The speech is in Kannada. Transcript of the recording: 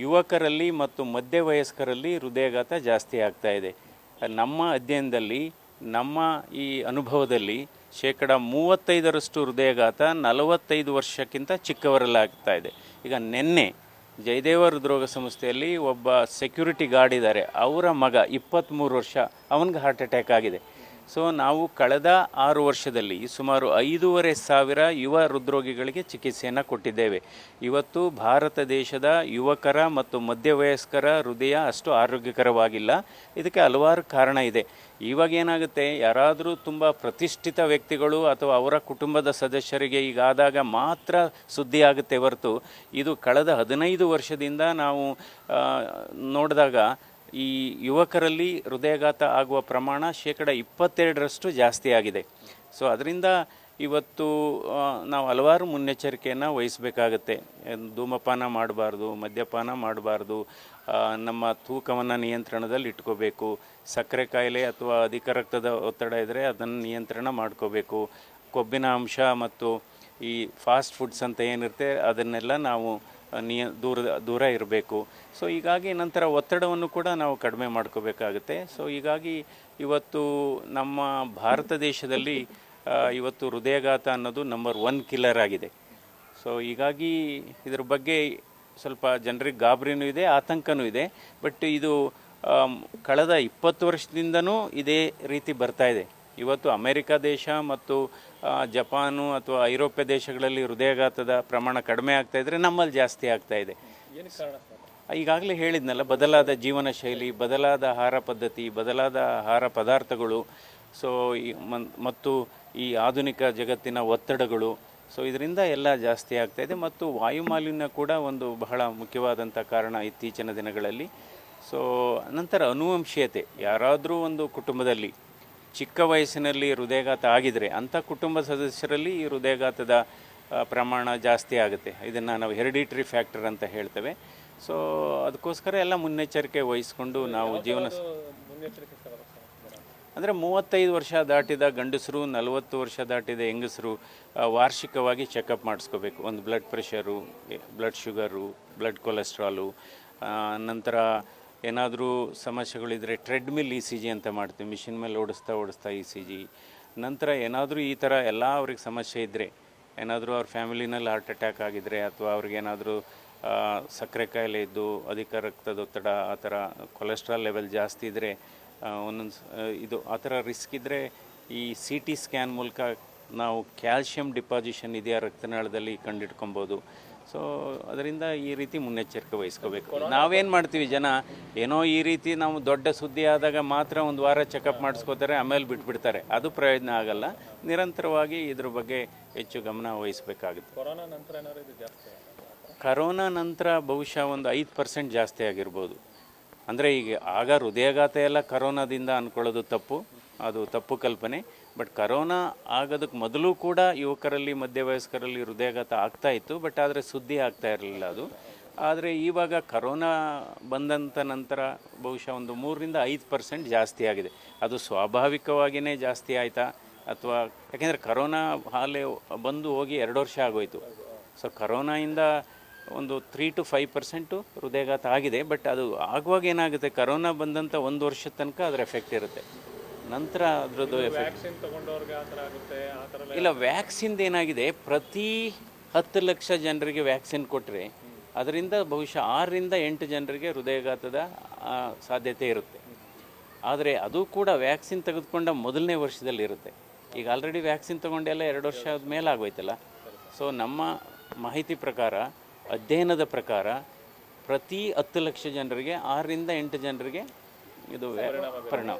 ಯುವಕರಲ್ಲಿ ಮತ್ತು ಮಧ್ಯವಯಸ್ಕರಲ್ಲಿ ಹೃದಯಾಘಾತ ಜಾಸ್ತಿ ಆಗ್ತಾ ಇದೆ. ನಮ್ಮ ಅಧ್ಯಯನದಲ್ಲಿ, ನಮ್ಮ ಈ ಅನುಭವದಲ್ಲಿ 35% ಹೃದಯಾಘಾತ 45 ವರ್ಷಕ್ಕಿಂತ ಚಿಕ್ಕವರಲ್ಲಾಗ್ತಾ ಇದೆ. ಈಗ ನಿನ್ನೆ ಜಯದೇವ ಹೃದ್ರೋಗ ಸಂಸ್ಥೆಯಲ್ಲಿ ಒಬ್ಬ ಸೆಕ್ಯೂರಿಟಿ ಗಾರ್ಡ್ ಇದ್ದಾರೆ, ಅವರ ಮಗ 23 ವರ್ಷ, ಅವನಿಗೆ ಹಾರ್ಟ್ ಅಟ್ಯಾಕ್ ಆಗಿದೆ. ಸೊ ನಾವು ಕಳೆದ 6 ವರ್ಷದಲ್ಲಿ ಸುಮಾರು 5,500 ಯುವ ಹೃದ್ರೋಗಿಗಳಿಗೆ ಚಿಕಿತ್ಸೆಯನ್ನು ಕೊಟ್ಟಿದ್ದೇವೆ. ಇವತ್ತು ಭಾರತ ದೇಶದ ಯುವಕರ ಮತ್ತು ಮಧ್ಯವಯಸ್ಕರ ಹೃದಯ ಅಷ್ಟು ಆರೋಗ್ಯಕರವಾಗಿಲ್ಲ. ಇದಕ್ಕೆ ಹಲವಾರು ಕಾರಣ ಇದೆ. ಇವಾಗ ಏನಾಗುತ್ತೆ, ಯಾರಾದರೂ ತುಂಬ ಪ್ರತಿಷ್ಠಿತ ವ್ಯಕ್ತಿಗಳು ಅಥವಾ ಅವರ ಕುಟುಂಬದ ಸದಸ್ಯರಿಗೆ ಈಗಾದಾಗ ಮಾತ್ರ ಸುದ್ದಿ ಆಗುತ್ತೆ ಹೊರತು, ಇದು ಕಳೆದ 15 ವರ್ಷದಿಂದ ನಾವು ನೋಡಿದಾಗ ಈ ಯುವಕರಲ್ಲಿ ಹೃದಯಾಘಾತ ಆಗುವ ಪ್ರಮಾಣ 22% ಜಾಸ್ತಿ ಆಗಿದೆ. ಸೊ ಅದರಿಂದ ಇವತ್ತು ನಾವು ಹಲವಾರು ಮುನ್ನೆಚ್ಚರಿಕೆಯನ್ನು ವಹಿಸಬೇಕಾಗತ್ತೆ. ಧೂಮಪಾನ ಮಾಡಬಾರ್ದು, ಮದ್ಯಪಾನ ಮಾಡಬಾರ್ದು, ನಮ್ಮ ತೂಕವನ್ನು ನಿಯಂತ್ರಣದಲ್ಲಿ ಇಟ್ಕೋಬೇಕು. ಸಕ್ಕರೆ ಕಾಯಿಲೆ ಅಥವಾ ಅಧಿಕ ರಕ್ತದ ಒತ್ತಡ ಇದ್ದರೆ ಅದನ್ನು ನಿಯಂತ್ರಣ ಮಾಡ್ಕೋಬೇಕು. ಕೊಬ್ಬಿನ ಅಂಶ ಮತ್ತು ಈ ಫಾಸ್ಟ್ ಫುಡ್ಸ್ ಅಂತ ಏನಿರುತ್ತೆ ಅದನ್ನೆಲ್ಲ ನಾವು ದೂರ ಇರಬೇಕು. ಸೊ ಹೀಗಾಗಿ ನಂತರ ಒತ್ತಡವನ್ನು ಕೂಡ ನಾವು ಕಡಿಮೆ ಮಾಡ್ಕೋಬೇಕಾಗುತ್ತೆ. ಸೊ ಹೀಗಾಗಿ ಇವತ್ತು ನಮ್ಮ ಭಾರತ ದೇಶದಲ್ಲಿ ಇವತ್ತು ಹೃದಯಾಘಾತ ಅನ್ನೋದು ನಂಬರ್ 1 ಕಿಲ್ಲರ್ ಆಗಿದೆ. ಸೊ ಹೀಗಾಗಿ ಇದ್ರ ಬಗ್ಗೆ ಸ್ವಲ್ಪ ಜನರಿಗೆ ಗಾಬರಿನೂ ಇದೆ, ಆತಂಕನೂ ಇದೆ. ಬಟ್ ಇದು ಕಳೆದ 20 ವರ್ಷದಿಂದನೂ ಇದೇ ರೀತಿ ಬರ್ತಾ ಇದೆ. ಇವತ್ತು ಅಮೆರಿಕ ದೇಶ ಮತ್ತು ಜಪಾನು ಅಥವಾ ಐರೋಪ್ಯ ದೇಶಗಳಲ್ಲಿ ಹೃದಯಾಘಾತದ ಪ್ರಮಾಣ ಕಡಿಮೆ ಆಗ್ತಾ ಇದ್ದರೆ ನಮ್ಮಲ್ಲಿ ಜಾಸ್ತಿ ಆಗ್ತಾ ಇದೆ. ಈಗಾಗಲೇ ಹೇಳಿದ್ನಲ್ಲ, ಬದಲಾದ ಜೀವನ ಶೈಲಿ, ಬದಲಾದ ಆಹಾರ ಪದ್ಧತಿ, ಬದಲಾದ ಆಹಾರ ಪದಾರ್ಥಗಳು, ಸೊ ಮತ್ತು ಈ ಆಧುನಿಕ ಜಗತ್ತಿನ ಒತ್ತಡಗಳು, ಸೊ ಇದರಿಂದ ಎಲ್ಲ ಜಾಸ್ತಿ ಆಗ್ತಾ ಇದೆ. ಮತ್ತು ವಾಯುಮಾಲಿನ್ಯ ಕೂಡ ಒಂದು ಬಹಳ ಮುಖ್ಯವಾದಂಥ ಕಾರಣ ಇತ್ತೀಚಿನ ದಿನಗಳಲ್ಲಿ. ಸೊ ನಂತರ ಅನುವಂಶೀಯತೆ, ಯಾರಾದರೂ ಒಂದು ಕುಟುಂಬದಲ್ಲಿ ಚಿಕ್ಕ ವಯಸ್ಸಿನಲ್ಲಿ ಹೃದಯಾಘಾತ ಆಗಿದರೆ ಅಂಥ ಕುಟುಂಬ ಸದಸ್ಯರಲ್ಲಿ ಈ ಹೃದಯಾಘಾತದ ಪ್ರಮಾಣ ಜಾಸ್ತಿ ಆಗುತ್ತೆ. ಇದನ್ನು ನಾವು ಹೆರಿಡಿಟ್ರಿ ಫ್ಯಾಕ್ಟರ್ ಅಂತ ಹೇಳ್ತೇವೆ. ಸೊ ಅದಕ್ಕೋಸ್ಕರ ಎಲ್ಲ ಮುನ್ನೆಚ್ಚರಿಕೆ ವಹಿಸ್ಕೊಂಡು ನಾವು ಜೀವನ ಅಂದರೆ 35 ವರ್ಷ ದಾಟಿದ ಗಂಡಸರು, 40 ವರ್ಷ ದಾಟಿದ ಹೆಂಗಸರು ವಾರ್ಷಿಕವಾಗಿ ಚೆಕಪ್ ಮಾಡಿಸ್ಕೋಬೇಕು. ಒಂದು blood pressure, blood sugar, blood cholesterol, ನಂತರ ಏನಾದರೂ ಸಮಸ್ಯೆಗಳಿದ್ದರೆ ಟ್ರೆಡ್ಮಿಲ್ ECG ಅಂತ ಮಾಡ್ತೀವಿ, ಮಿಷಿನ್ ಮೇಲೆ ಓಡಿಸ್ತಾ ECG. ನಂತರ ಏನಾದರೂ ಈ ಥರ ಎಲ್ಲ ಅವ್ರಿಗೆ ಸಮಸ್ಯೆ ಇದ್ದರೆ, ಏನಾದರೂ ಅವ್ರ ಫ್ಯಾಮಿಲಿನಲ್ಲಿ ಹಾರ್ಟ್ ಅಟ್ಯಾಕ್ ಆಗಿದ್ದರೆ ಅಥವಾ ಅವ್ರಿಗೇನಾದರೂ ಸಕ್ಕರೆ ಕಾಯಿಲೆ ಇದ್ದು ಅಧಿಕ ರಕ್ತದೊತ್ತಡ, ಆ ಥರ ಕೊಲೆಸ್ಟ್ರಾಲ್ ಲೆವೆಲ್ ಜಾಸ್ತಿ ಇದ್ದರೆ, ಒಂದೊಂದು ಇದು ಆ ಥರ ರಿಸ್ಕ್ ಇದ್ದರೆ ಈ CT ಸ್ಕ್ಯಾನ್ ಮೂಲಕ ನಾವು ಕ್ಯಾಲ್ಶಿಯಂ ಡಿಪಾಸಿಷನ್ ಇದೆಯಾ ರಕ್ತನಾಳದಲ್ಲಿ ಕಂಡಿಡ್ಕೊಬೋದು. ಸೊ ಅದರಿಂದ ಈ ರೀತಿ ಮುನ್ನೆಚ್ಚರಿಕೆ ವಹಿಸ್ಕೋಬೇಕು. ನಾವೇನು ಮಾಡ್ತೀವಿ, ಜನ ಏನೋ ಈ ರೀತಿ ನಾವು ದೊಡ್ಡ ಸುದ್ದಿ ಆದಾಗ ಮಾತ್ರ ಒಂದು ವಾರ ಚೆಕಪ್ ಮಾಡಿಸ್ಕೋತಾರೆ, ಆಮೇಲೆ ಬಿಟ್ಬಿಡ್ತಾರೆ. ಅದು ಪ್ರಯೋಜನ ಆಗಲ್ಲ. ನಿರಂತರವಾಗಿ ಇದ್ರ ಬಗ್ಗೆ ಹೆಚ್ಚು ಗಮನ ವಹಿಸಬೇಕಾಗುತ್ತೆ. ಕರೋನಾ ನಂತರ ಬಹುಶಃ ಒಂದು 5% ಜಾಸ್ತಿ ಆಗಿರ್ಬೋದು. ಅಂದರೆ ಈಗ ಆಗ ಹೃದಯಾಘಾತ ಎಲ್ಲ ಕರೋನಾದಿಂದ ಅಂದ್ಕೊಳ್ಳೋದು ತಪ್ಪು, ಅದು ತಪ್ಪು ಕಲ್ಪನೆ. ಬಟ್ ಕರೋನಾ ಆಗೋದಕ್ಕೆ ಮೊದಲು ಕೂಡ ಯುವಕರಲ್ಲಿ ಮಧ್ಯವಯಸ್ಕರಲ್ಲಿ ಹೃದಯಾಘಾತ ಆಗ್ತಾ ಇತ್ತು, ಬಟ್ ಆದರೆ ಸುದ್ದಿ ಆಗ್ತಾ ಇರಲಿಲ್ಲ ಅದು. ಆದರೆ ಇವಾಗ ಕರೋನಾ ಬಂದಂಥ ನಂತರ ಬಹುಶಃ ಒಂದು 3-5% ಜಾಸ್ತಿ ಆಗಿದೆ. ಅದು ಸ್ವಾಭಾವಿಕವಾಗಿಯೇ ಜಾಸ್ತಿ ಆಯಿತಾ ಅಥವಾ ಯಾಕೆಂದರೆ ಕರೋನಾ ಹಾಲೆ ಬಂದು ಹೋಗಿ 2 ವರ್ಷ ಆಗೋಯಿತು. ಸೊ ಕರೋನಾಯಿಂದ ಒಂದು 3-5% ಹೃದಯಾಘಾತ ಆಗಿದೆ. ಬಟ್ ಅದು ಆಗುವಾಗ ಏನಾಗುತ್ತೆ, ಕರೋನಾ ಬಂದಂಥ 1 ವರ್ಷದ ತನಕ ಅದರ ಎಫೆಕ್ಟ್ ಇರುತ್ತೆ. ನಂತರ ಅದರದ್ದು ಎಫೆಕ್ಟ್ ಇಲ್ಲ. ವ್ಯಾಕ್ಸಿನ್ದು ಏನಾಗಿದೆ, ಪ್ರತಿ 10 ಲಕ್ಷ ಜನರಿಗೆ ವ್ಯಾಕ್ಸಿನ್ ಕೊಟ್ಟರೆ ಅದರಿಂದ ಬಹುಶಃ 6-8 ಜನರಿಗೆ ಹೃದಯಾಘಾತದ ಸಾಧ್ಯತೆ ಇರುತ್ತೆ. ಆದರೆ ಅದು ಕೂಡ ವ್ಯಾಕ್ಸಿನ್ ತೆಗೆದುಕೊಂಡ ಮೊದಲನೇ ವರ್ಷದಲ್ಲಿ ಇರುತ್ತೆ. ಈಗ ಆಲ್ರೆಡಿ ವ್ಯಾಕ್ಸಿನ್ ತೊಗೊಂಡೆಲ್ಲ 2 ವರ್ಷ ಮೇಲೆ ಆಗೋಯ್ತಲ್ಲ. ಸೊ ನಮ್ಮ ಮಾಹಿತಿ ಪ್ರಕಾರ, ಅಧ್ಯಯನದ ಪ್ರಕಾರ ಪ್ರತಿ 10 ಲಕ್ಷ ಜನರಿಗೆ 6-8 ಜನರಿಗೆ ಇದು ಪರಿಣಾಮ.